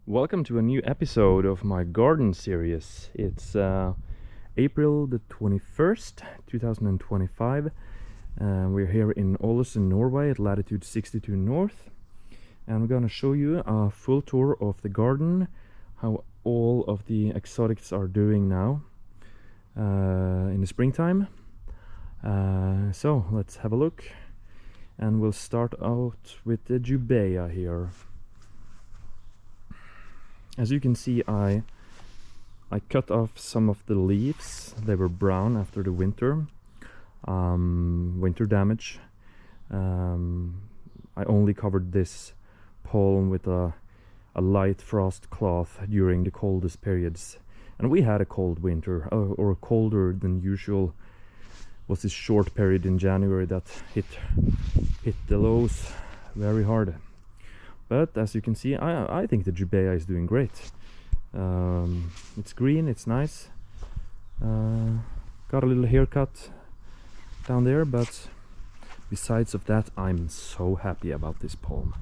Welcome to a new episode of my garden series. It's April the 21st, 2025. We're here in Ålesund, Norway at latitude 62 north. And I'm gonna show you a full tour of the garden, how all of the exotics are doing now in the springtime. So let's have a look. And we'll start out with the Jubaea here. As you can see, I cut off some of the leaves. They were brown after the winter damage. I only covered this palm with a light frost cloth during the coldest periods, and we had a cold winter, or colder than usual. Was this short period in January that hit the lows very hard. But as you can see, I think the Jubaea is doing great. It's green, it's nice. Got a little haircut down there, but besides of that, I'm so happy about this palm.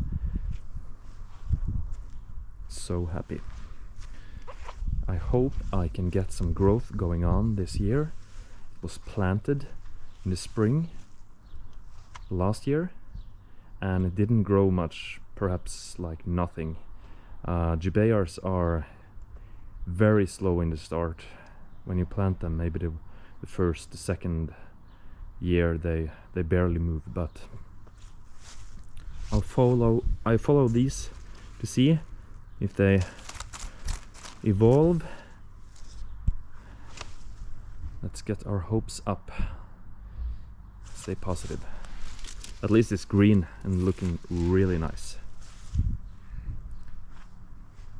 So happy. I hope I can get some growth going on this year. It was planted in the spring last year, and it didn't grow much. Perhaps like nothing. Jubaeas are very slow in the start. When you plant them, maybe the first, the second year they barely move. But I follow these to see if they evolve. Let's get our hopes up. Stay positive. At least it's green and looking really nice.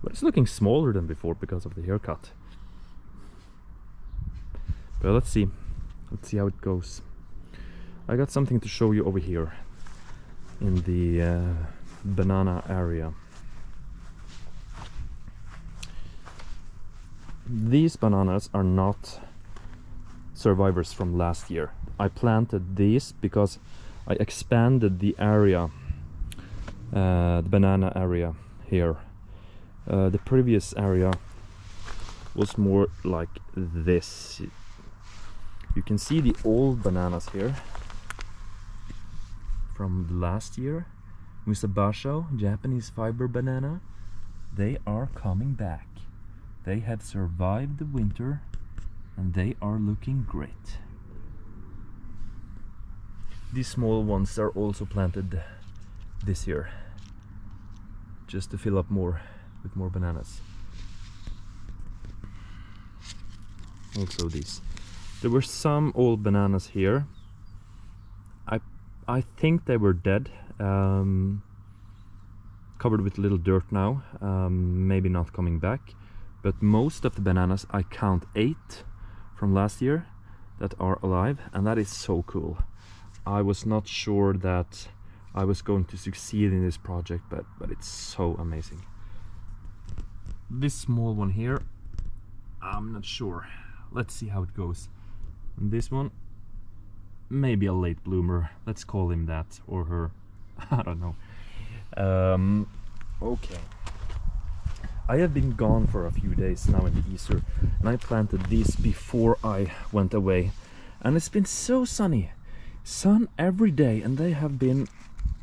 But it's looking smaller than before because of the haircut. But let's see how it goes. I got something to show you over here in the banana area. These bananas are not survivors from last year. I planted these because I expanded the area, the banana area here. The previous area was more like this. You can see the old bananas here from last year. Musabasho, Japanese fiber banana. They are coming back. They have survived the winter and they are looking great. These small ones are also planted this year, just to fill up with more bananas. Also these. There were some old bananas here. I think they were dead, covered with little dirt now, maybe not coming back. But most of the bananas, I count 8 from last year that are alive, and that is so cool. I was not sure that I was going to succeed in this project, but it's so amazing. This small one here, I'm not sure. Let's see how it goes. And this one, maybe a late bloomer. Let's call him that, or her. I don't know. Okay. I have been gone for a few days now in the Easter, and I planted these before I went away. And it's been so sunny. Sun every day, and they have been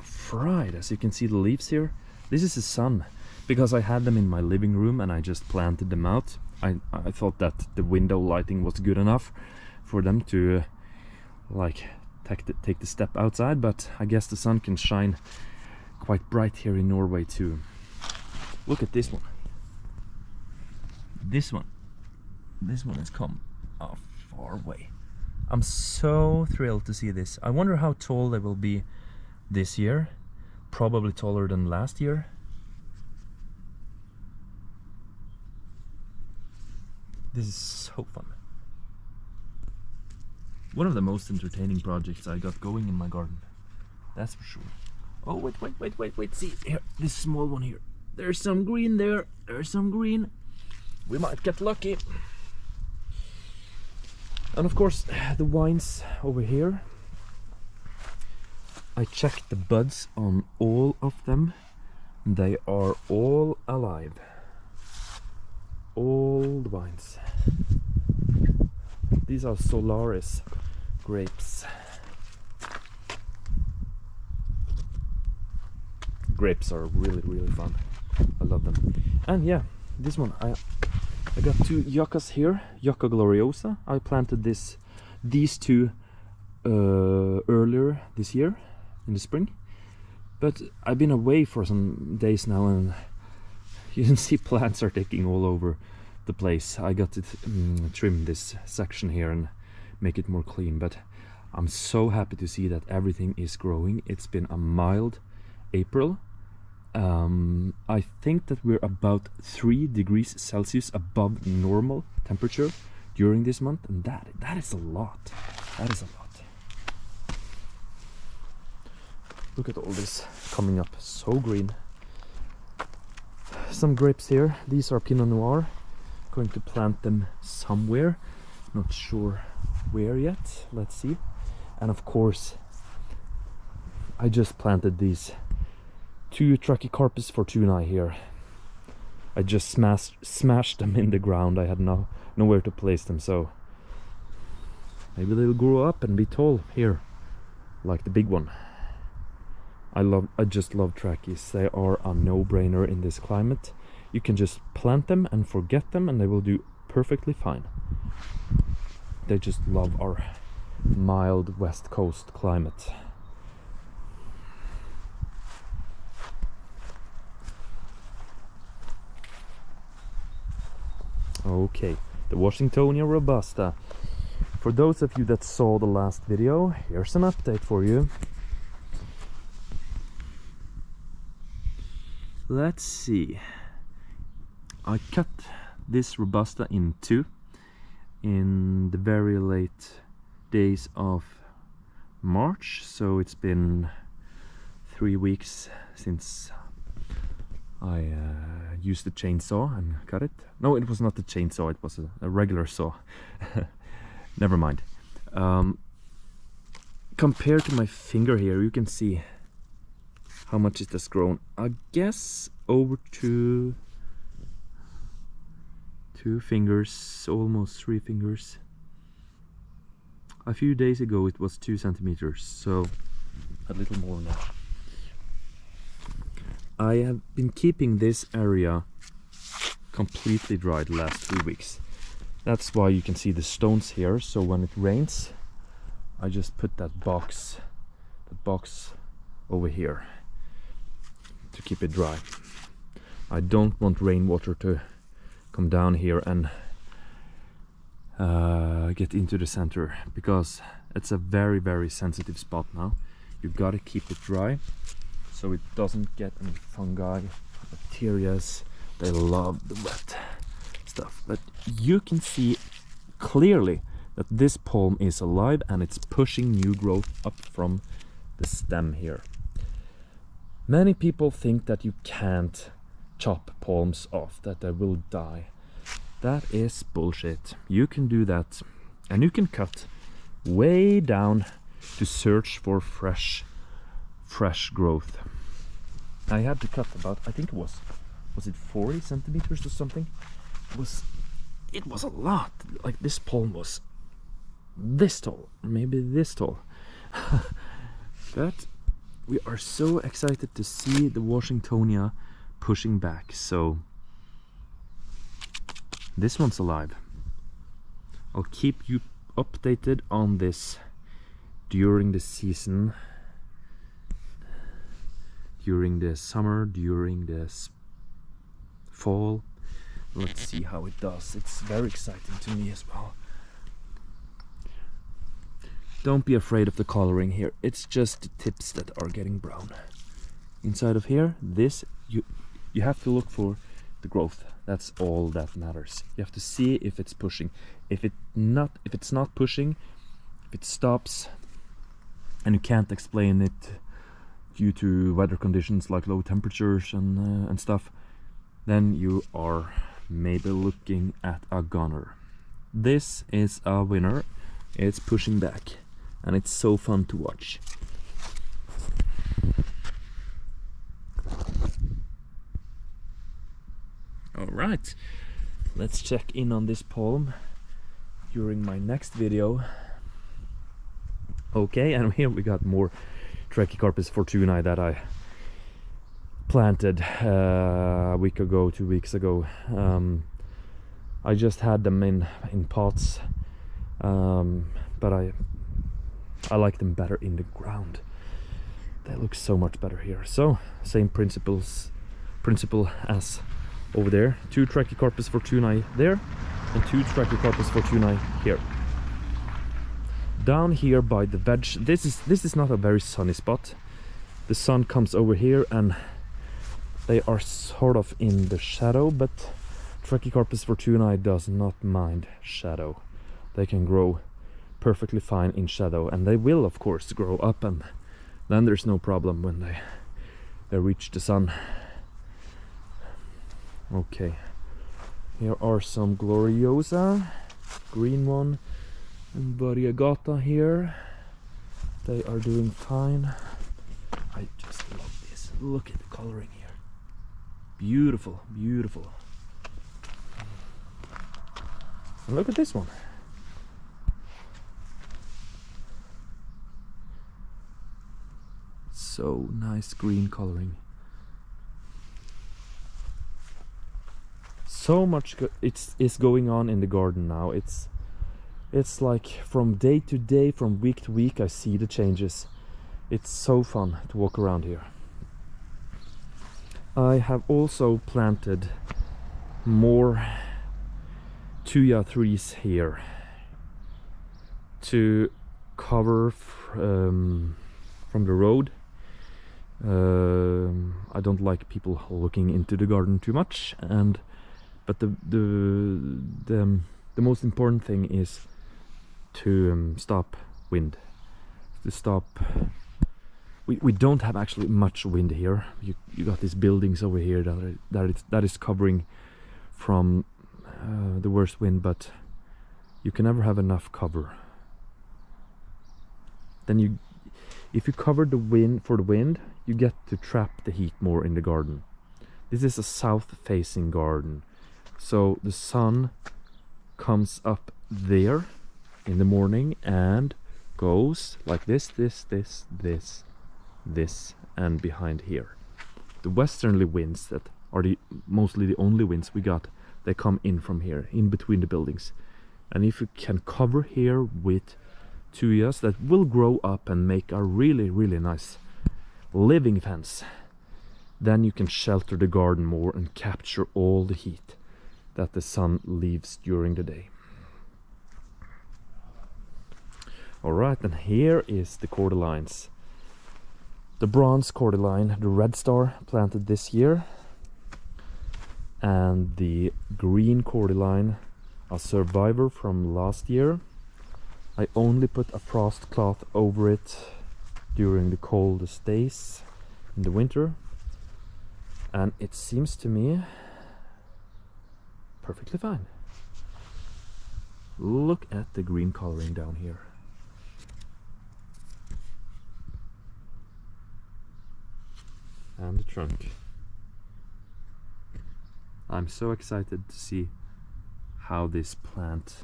fried. As you can see the leaves here, this is the sun, because I had them in my living room and I just planted them out. I thought that the window lighting was good enough for them to like take the step outside, but I guess the sun can shine quite bright here in Norway too. Look at this one. This one has come a far way. I'm so thrilled to see this. I wonder how tall they will be this year. Probably taller than last year. This is so fun. One of the most entertaining projects I got going in my garden. That's for sure. Oh, wait. See, here, this small one here. There's some green there. There's some green. We might get lucky. And of course, the vines over here. I checked the buds on all of them. They are all alive. old vines. These are Solaris grapes. Grapes are really fun. I love them. And yeah, this one I got 2 Yuccas here, Yucca gloriosa. I planted these 2 earlier this year in the spring, but I've been away for some days now, and you can see plants are taking all over the place. I got to trim this section here and make it more clean, but I'm so happy to see that everything is growing. It's been a mild April. I think that we're about 3 degrees Celsius above normal temperature during this month, and that is a lot. That is a lot. Look at all this coming up, so green. Some grapes here. These are Pinot Noir. Going to plant them somewhere. Not sure where yet. Let's see. And of course, I just planted these 2 Trachycarpus fortunei here. I just smashed them in the ground. I had nowhere to place them, so maybe they'll grow up and be tall here, like the big one. I just love trachys. They are a no-brainer in this climate. You can just plant them and forget them, and they will do perfectly fine. They just love our mild west coast climate. Okay, the Washingtonia robusta. For those of you that saw the last video, here's an update for you. Let's see. I cut this robusta in 2 in the very late days of March, so it's been 3 weeks since I used the chainsaw and cut it. No, it was not the chainsaw, it was a regular saw. Never mind. Compared to my finger here, you can see how much it has grown. I guess over 2 fingers, almost 3 fingers. A few days ago it was 2 centimeters, so a little more now. I have been keeping this area completely dry the last 3 weeks. That's why you can see the stones here. So when it rains, I just put that box over here to keep it dry. I don't want rainwater to come down here and get into the center, because it's a very sensitive spot now. You've got to keep it dry so it doesn't get any fungi, bacterias. They love the wet stuff. But you can see clearly that this palm is alive and it's pushing new growth up from the stem here. Many people think that you can't chop palms off, that they will die. That is bullshit. You can do that, and you can cut way down to search for fresh growth. I had to cut about, I think it was it 40 centimeters or something? It was a lot. Like, this palm was this tall, maybe this tall. But we are so excited to see the Washingtonia pushing back. So this one's alive. I'll keep you updated on this during the season, during the summer, during the fall. Let's see how it does. It's very exciting to me as well. Don't be afraid of the coloring here. It's just the tips that are getting brown. Inside of here, this you have to look for the growth. That's all that matters. You have to see if it's pushing. If it's not pushing, if it stops and you can't explain it due to weather conditions like low temperatures and stuff, then you are maybe looking at a goner. This is a winner. It's pushing back and it's so fun to watch. All right, Let's check in on this palm during my next video. Okay, and here we got more Trachycarpus fortunei that I planted a week ago, 2 weeks ago. I just had them in pots, but I like them better in the ground. They look so much better here. So same principle as over there. 2 Trachycarpus fortunei there and 2 Trachycarpus fortunei here. Down here by the veg, this is not a very sunny spot. The sun comes over here and they are sort of in the shadow, but Trachycarpus fortunei does not mind shadow. They can grow perfectly fine in shadow, and they will of course grow up, and then there's no problem when they reach the sun. Okay, here are some gloriosa, green one, and variegata here. They are doing fine. I just love this. Look at the coloring here. Beautiful, beautiful. And look at this one. So nice green coloring. So much is going on in the garden now. It's like from day to day, from week to week, I see the changes. It's so fun to walk around here. I have also planted more Tuya trees here to cover from the road. I don't like people looking into the garden too much, but the most important thing is to stop wind. To stop. We don't have actually much wind here. You got these buildings over here that is covering from the worst wind, but you can never have enough cover. Then if you cover the wind for the wind, you get to trap the heat more in the garden. This is a south-facing garden, so the sun comes up there in the morning and goes like this, and behind here. The westerly winds that are mostly the only winds we got, they come in from here, in between the buildings. And if you can cover here with tuyas that will grow up and make a really, really nice living fence, then you can shelter the garden more and capture all the heat that the sun leaves during the day. Alright, and here is the Cordylines. The bronze Cordyline, the red star, planted this year, and the green Cordyline, a survivor from last year. I only put a frost cloth over it during the coldest days in the winter, and it seems to me perfectly fine. Look at the green coloring down here. And the trunk. I'm so excited to see how this plant,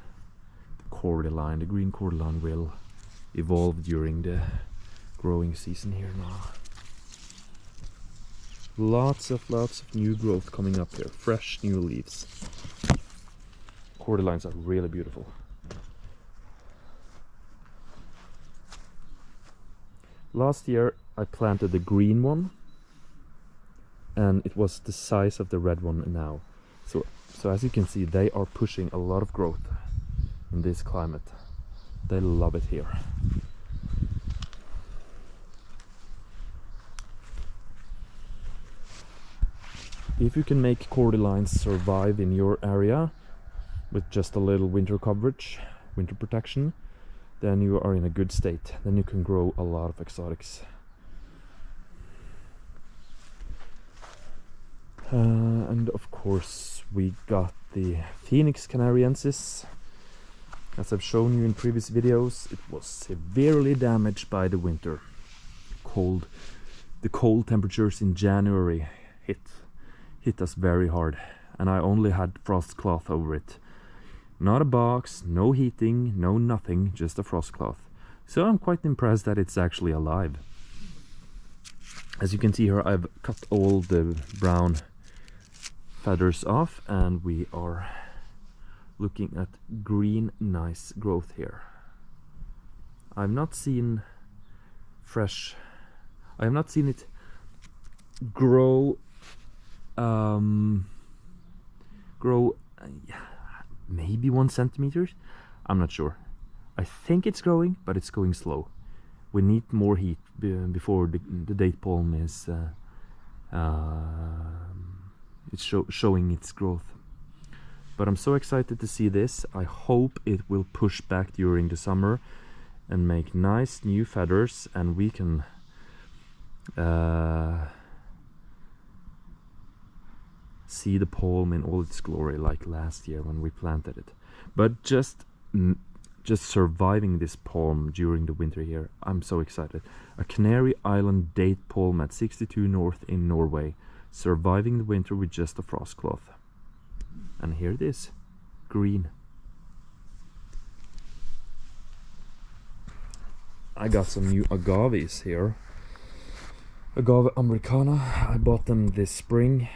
the Cordyline, the green Cordyline, will evolve during the growing season here now. Lots of new growth coming up here, fresh new leaves. Cordylines are really beautiful. Last year I planted the green one, and it was the size of the red one now. So as you can see, they are pushing a lot of growth in this climate. They love it here. If you can make Cordylines survive in your area with just a little winter coverage, winter protection, then you are in a good state. Then you can grow a lot of exotics. And of course we got the Phoenix canariensis. As I've shown you in previous videos, it was severely damaged by the winter. The cold temperatures in January hit us very hard, and I only had frost cloth over it. Not a box, no heating, no nothing, just a frost cloth. So I'm quite impressed that it's actually alive. As you can see here, I've cut all the brown feathers off, and we are looking at green, nice growth here. I've not seen fresh, I have not seen it grow maybe 1 centimeter. I'm not sure. I think it's growing, but it's going slow. We need more heat before the date palm is showing its growth. But I'm so excited to see this. I hope it will push back during the summer and make nice new feathers, and we can see the palm in all its glory like last year when we planted it. But just surviving this palm during the winter here, I'm so excited. A Canary Island date palm at 62 North in Norway, surviving the winter with just a frost cloth. And here it is, green. I got some new agaves here. Agave americana, I bought them this spring.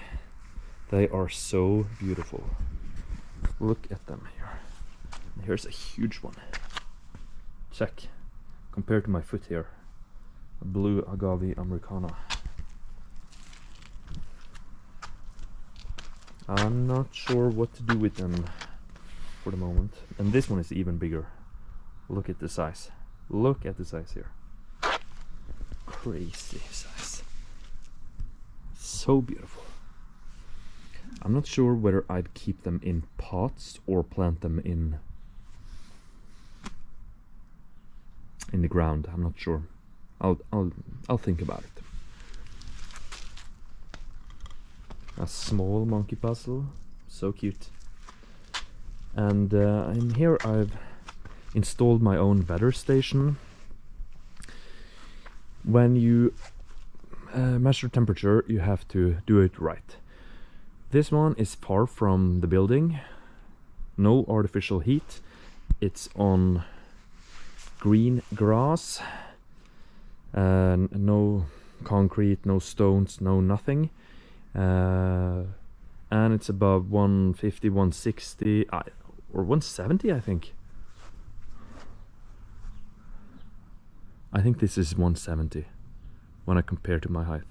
They are so beautiful. Look at them here. Here's a huge one. Check. Compared to my foot here. A blue agave americana. I'm not sure what to do with them for the moment. And this one is even bigger. Look at the size. Look at the size here. Crazy size. So beautiful. I'm not sure whether I'd keep them in pots or plant them in the ground. I'm not sure. I'll think about it. A small monkey puzzle, so cute. And in here I've installed my own weather station. When you measure temperature, you have to do it right. This one is far from the building, no artificial heat. It's on green grass, no concrete, no stones, no nothing. And it's above 150, 160, or 170, I think. I think this is 170 when I compare to my height.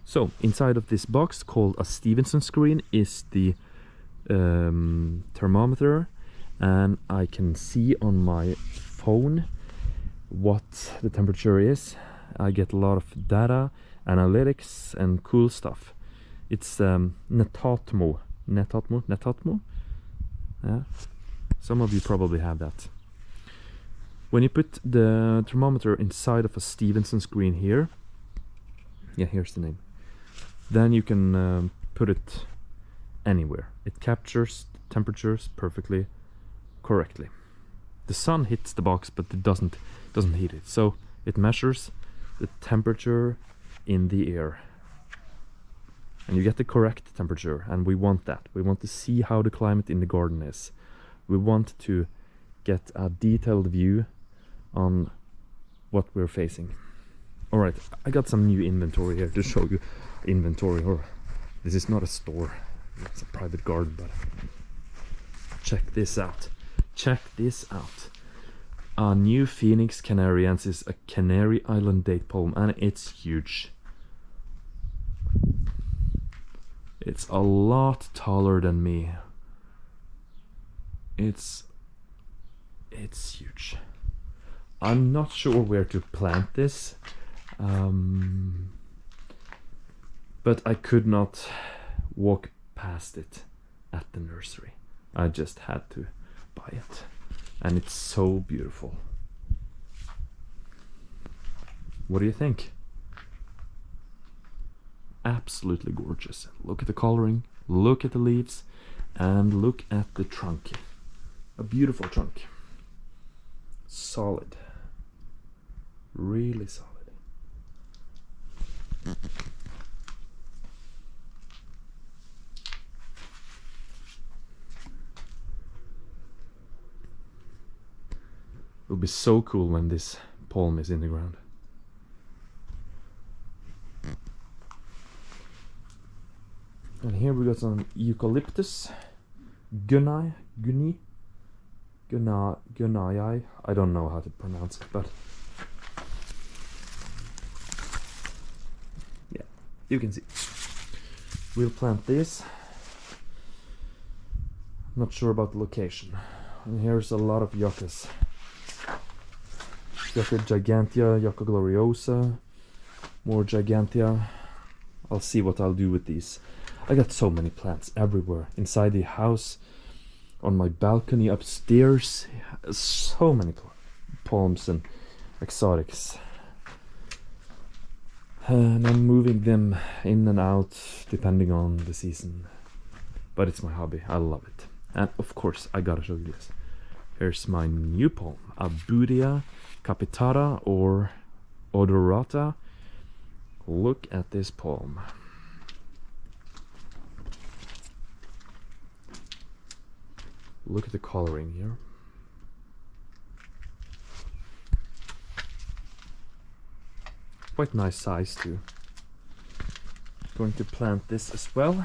So inside of this box, called a Stevenson screen, is the thermometer, and I can see on my phone what the temperature is. I get a lot of data, analytics, and cool stuff. It's Netatmo. Yeah, some of you probably have that. When you put the thermometer inside of a Stevenson screen here, yeah, here's the name, then you can put it anywhere. It captures the temperatures perfectly, correctly. The sun hits the box, but it doesn't heat it. So it measures the temperature in the air, and you get the correct temperature. And we want that. We want to see how the climate in the garden is. We want to get a detailed view on what we're facing. All right, I got some new inventory here to show you. Inventory, or this is not a store, it's a private garden, but check this out. Check this out. A new Phoenix canariensis, a Canary Island date palm, and it's huge. It's a lot taller than me. It's huge. I'm not sure where to plant this. But I could not walk past it at the nursery. I just had to buy it. And it's so beautiful. What do you think? Absolutely gorgeous. Look at the coloring, look at the leaves, and look at the trunk. A beautiful trunk. Solid. Really solid. It'll be so cool when this palm is in the ground. And here we got some eucalyptus, Gunnai, I don't know how to pronounce it, but yeah, you can see. We'll plant this. Not sure about the location. And here's a lot of yuccas. Yucca gigantea, Yucca gloriosa, more gigantea. I'll see what I'll do with these. I got so many plants everywhere. Inside the house, on my balcony upstairs. So many palms and exotics. And I'm moving them in and out depending on the season. But it's my hobby, I love it. And of course, I gotta show you this. Here's my new palm, Abudia capitata or odorata. Look at this palm. Look at the coloring here. Quite nice size too. Going to plant this as well.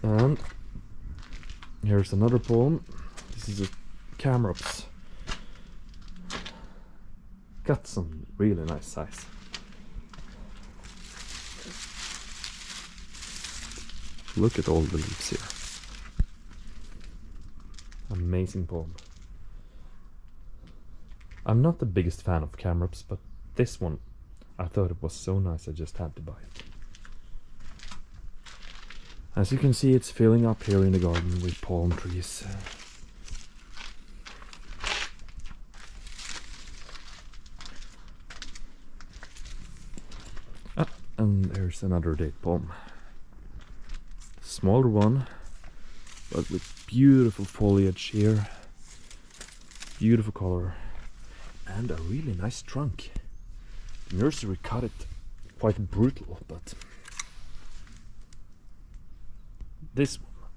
And here's another palm. This is a Camrops. Got some really nice size. Look at all the leaves here. Amazing palm. I'm not the biggest fan of Camrops, but this one, I thought it was so nice I just had to buy it. As you can see, it's filling up here in the garden with palm trees. And there's another date palm. Smaller one, but with beautiful foliage here. Beautiful color. And a really nice trunk. The nursery cut it quite brutal, but this one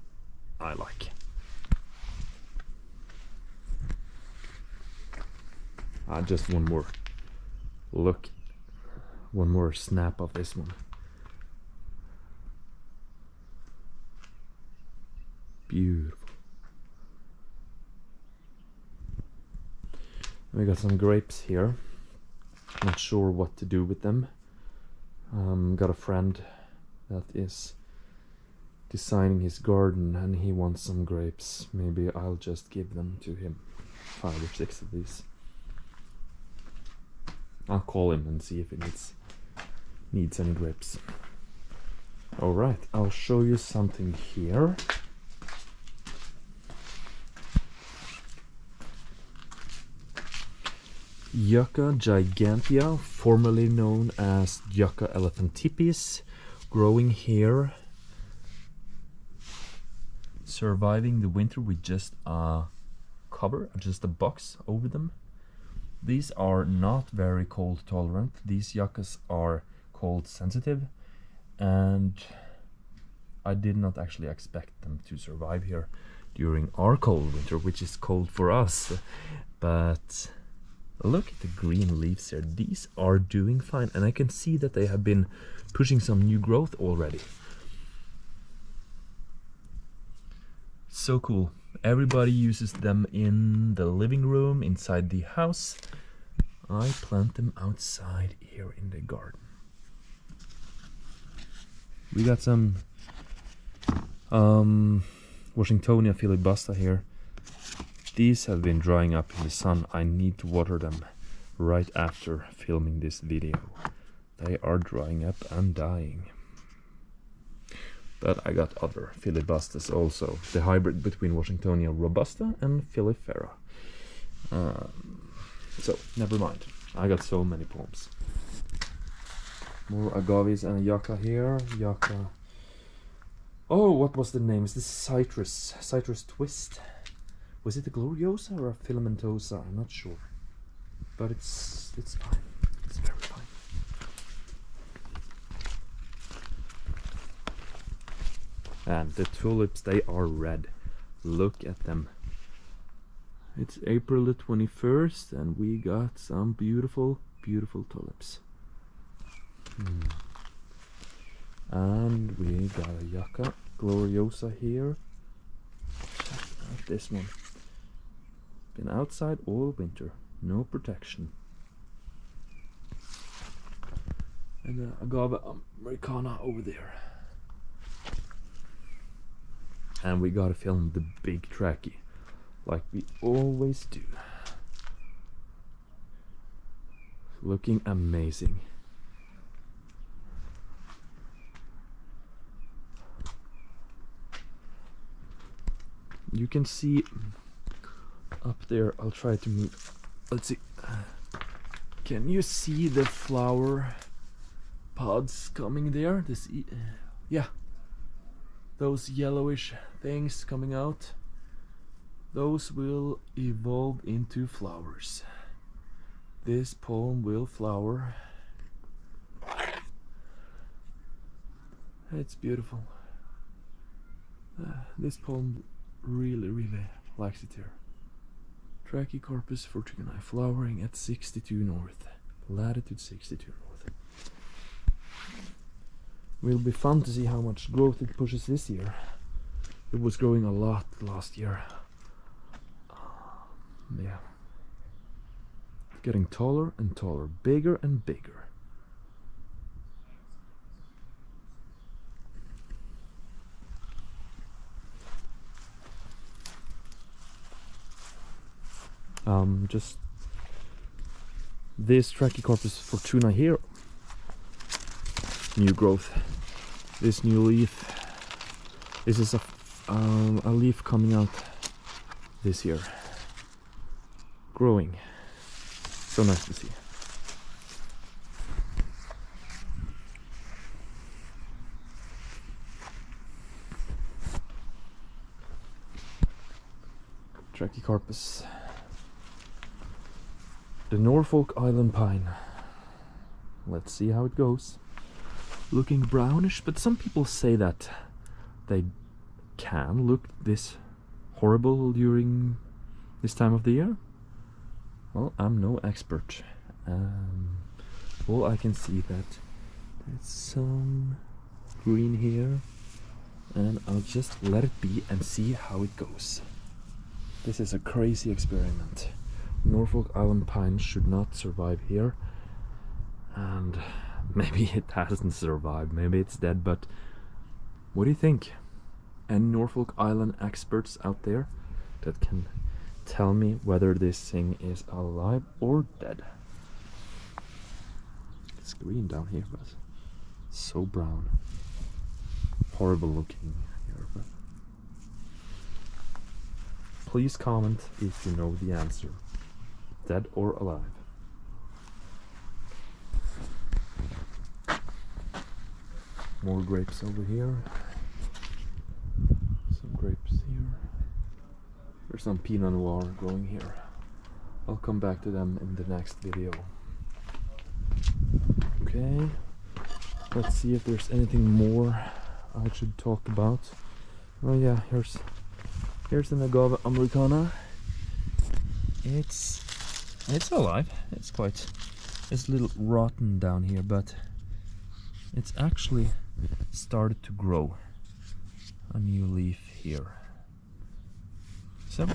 I like. Just one more look, one more snap of this one. Beautiful. We got some grapes here. Not sure what to do with them. Got a friend that is designing his garden and he wants some grapes. Maybe I'll just give them to him. 5 or 6 of these. I'll call him and see if he needs any grapes. Alright, I'll show you something here. Yucca gigantea, formerly known as Yucca elephantipes, growing here, surviving the winter with just a cover, just a box over them. These are not very cold tolerant. These yuccas are cold sensitive, and I did not actually expect them to survive here during our cold winter, which is cold for us. But look at the green leaves here. These are doing fine, and I can see that they have been pushing some new growth already. So cool. Everybody uses them in the living room, inside the house. I plant them outside here in the garden. We got some Washingtonia filibusta here. These have been drying up in the sun. I need to water them right after filming this video. They are drying up and dying. But I got other filibustas also. The hybrid between Washingtonia robusta and filifera. So never mind. I got so many poems. More agaves and a yucca here. Yucca. Oh, what was the name? Is this citrus twist? Was it a gloriosa or a filamentosa? I'm not sure. But it's fine. It's very fine. And the tulips, they are red. Look at them. It's April the 21st and we got some beautiful, beautiful tulips. And we got a yucca gloriosa here. Check out this one. Been outside all winter, no protection. And the agave americana over there. And we gotta film the big trachy, like we always do. Looking amazing. You can see up there, I'll try to move. Let's see. Can you see the flower pods coming there? This, yeah. Those yellowish things coming out. Those will evolve into flowers. This palm will flower. It's beautiful. This palm really likes it here. Trachycarpus fortunei, flowering at 62 north, latitude 62 north. Will be fun to see how much growth it pushes this year. It was growing a lot last year. Yeah. Getting taller and taller, bigger and bigger. Just this Trachycarpus fortunei here. New growth. This new leaf. This is a leaf coming out this year. Growing. So nice to see. Trachycarpus. The Norfolk Island pine. Let's see how it goes. Looking brownish, but some people say that they can look this horrible during this time of the year. Well, I'm no expert. All I can see that there's some green here, and I'll just let it be and see how it goes. This is a crazy experiment. Norfolk Island pine should not survive here, and maybe it hasn't survived, maybe it's dead, but what do you think? Any Norfolk Island experts out there that can tell me whether this thing is alive or dead? It's green down here, but so brown. Horrible looking here, but please comment if you know the answer. Dead or alive. More grapes over here. Some grapes here. There's some Pinot Noir growing here. I'll come back to them in the next video. Okay. Let's see if there's anything more I should talk about. Oh yeah, here's an Agave Americana. It's alive. It's a little rotten down here, but it's actually started to grow a new leaf here. So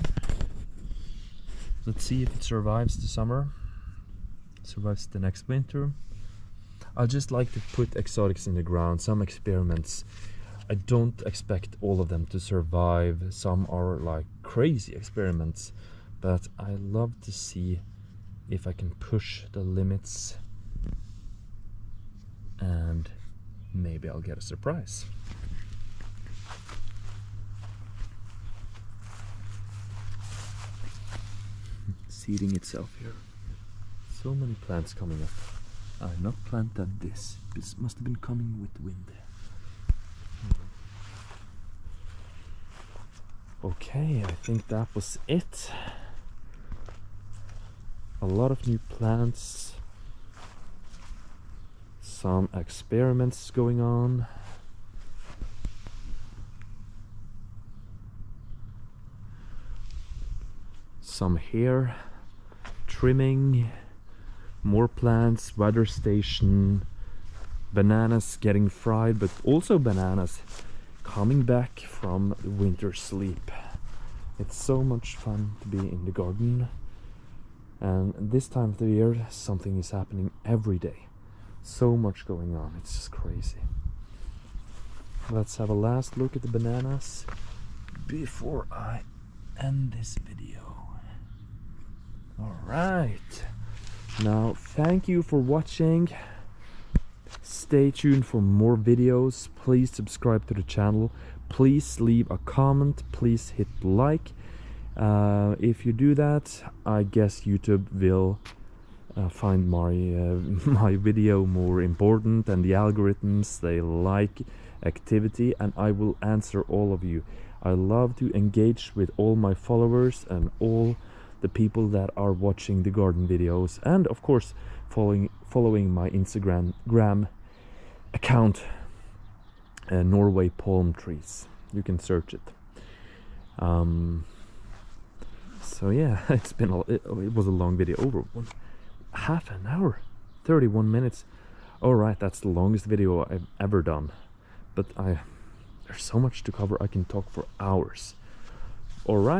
let's see if it survives the summer, survives the next winter. I just like to put exotics in the ground, some experiments. I don't expect all of them to survive. Some are like crazy experiments, but I love to see if I can push the limits, and maybe I'll get a surprise. See feeding itself here. So many plants coming up. I not planted this. This must have been coming with the wind. Okay, I think that was it. A lot of new plants. Some experiments going on. Some hair trimming, more plants, weather station, bananas getting fried, but also bananas coming back from winter sleep. It's so much fun to be in the garden, and this time of the year something is happening every day. So much going on, it's just crazy. Let's have a last look at the bananas before I end this video. Alright, now thank you for watching. Stay tuned for more videos. Please subscribe to the channel. Please leave a comment. Please hit like. If you do that, I guess YouTube will find my video more important, and the algorithms, they like activity, and I will answer all of you. I love to engage with all my followers and all the people that are watching the garden videos, and of course following my Instagram account, Norway palm trees. You can search it. So yeah, it was a long video, over half an hour, 31 minutes. All right, that's the longest video I've ever done, but there's so much to cover. I can talk for hours. All right.